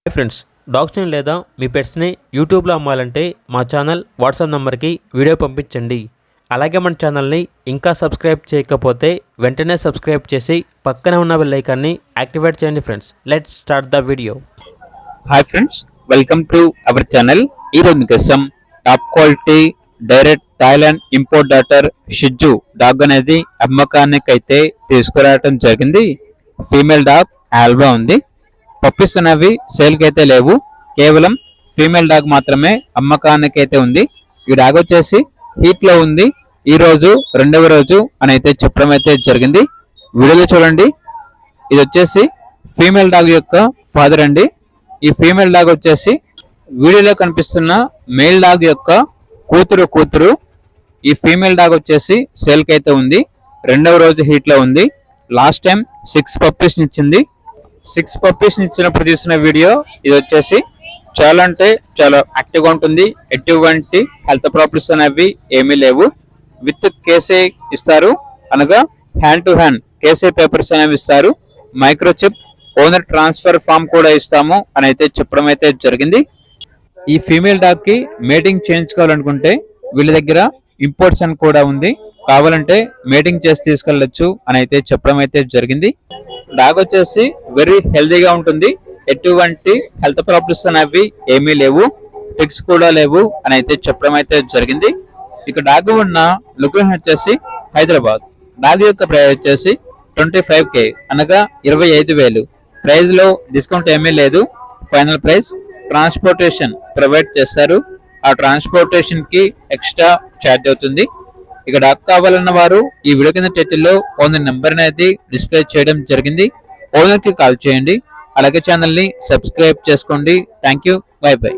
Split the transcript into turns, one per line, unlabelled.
Hi friends, డాగ్స్ని లేదా మీ పెట్స్ని యూట్యూబ్లో అమ్మాలంటే మా ఛానల్ వాట్సాప్ నెంబర్కి వీడియో పంపించండి. అలాగే మన ఛానల్ని ఇంకా సబ్స్క్రైబ్ చేయకపోతే వెంటనే సబ్స్క్రైబ్ చేసి పక్కనే ఉన్న బెల్ ఐకాన్ని యాక్టివేట్ చేయండి. Friends, let's start the video.
Hi friends, welcome to our channel. ఈరోజు మీకోసం top quality direct Thailand import daughter షిజ్జు డాగ్ అనేది అమ్మకానికి అయితే తీసుకురావడం జరిగింది. ఫీమేల్ డాగ్ ఆల్బా ఉంది. పప్పీస్ అనేవి సేల్కి అయితే లేవు, కేవలం ఫీమేల్ డాగ్ మాత్రమే అమ్మకానికి అయితే ఉంది. ఈ డాగ్ వచ్చేసి హీట్ లో ఉంది. ఈ రోజు రెండవ రోజు అని అయితే చెప్పడం అయితే జరిగింది. వీడియోలో చూడండి, ఇది వచ్చేసి ఫీమేల్ డాగ్ యొక్క ఫాదర్ అండి. ఈ ఫీమేల్ డాగ్ వచ్చేసి వీడియోలో కనిపిస్తున్న మేల్ డాగ్ యొక్క కూతురు. ఈ ఫీమేల్ డాగ్ వచ్చేసి సేల్కి అయితే ఉంది. రెండవ రోజు హీట్ లో ఉంది. లాస్ట్ టైం 6 పప్పీస్ ఇచ్చింది. 6 పప్పీస్ ఇచ్చినప్పుడు తీసిన వీడియో ఇది వచ్చేసి చాలా అంటే చాలా యాక్టివ్గా ఉంటుంది. ఎటువంటి హెల్త్ ప్రాబ్లమ్స్ అనేవి ఏమీ లేవు. విత్ కేసే ఇస్తారు, అనగా హ్యాండ్ టు హ్యాండ్ కేసే పేపర్స్ అనేవి ఇస్తారు. మైక్రోచిప్ ఓనర్ ట్రాన్స్ఫర్ ఫామ్ కూడా ఇస్తాము అని అయితే చెప్పడం అయితే జరిగింది. ఈ ఫీమేల్ డాగ్ కి మేటింగ్ చేయించుకోవాలనుకుంటే వీళ్ళ దగ్గర ఇంపోర్ట్స్ అని కూడా ఉంది. కావాలంటే మేటింగ్ చేసి తీసుకెళ్ళొచ్చు అని అయితే చెప్పడం అయితే జరిగింది. డాగ్ వచ్చేసి వెరీ హెల్దీగా ఉంటుంది. ఎటువంటి హెల్త్ ప్రాబ్లమ్స్ అనేవి ఏమీ లేవు, టిక్స్ కూడా లేవు అని అయితే చెప్పడం అయితే జరిగింది. ఇక డాగ్ ఉన్న లొకేషన్ వచ్చేసి హైదరాబాద్. డాగ్ యొక్క ప్రైస్ వచ్చేసి 25K, అనగా 25,000. ప్రైస్ లో డిస్కౌంట్ ఏమీ లేదు. Final price. ట్రాన్స్పోర్టేషన్ ప్రొవైడ్ చేస్తారు. ఆ ట్రాన్స్పోర్టేషన్ కి ఎక్స్ట్రా ఛార్జ్ అవుతుంది. ఇక డాగ్ కావాలన్న వారు ఈ వీడియో కింద టైటిల్లో ఓనర్ నెంబర్ అనేది డిస్ప్లే చేయడం జరిగింది. ఓనర్ కి కాల్ చేయండి. అలాగే ఛానల్ ని సబ్స్క్రైబ్ చేసుకోండి. Thank you. By by.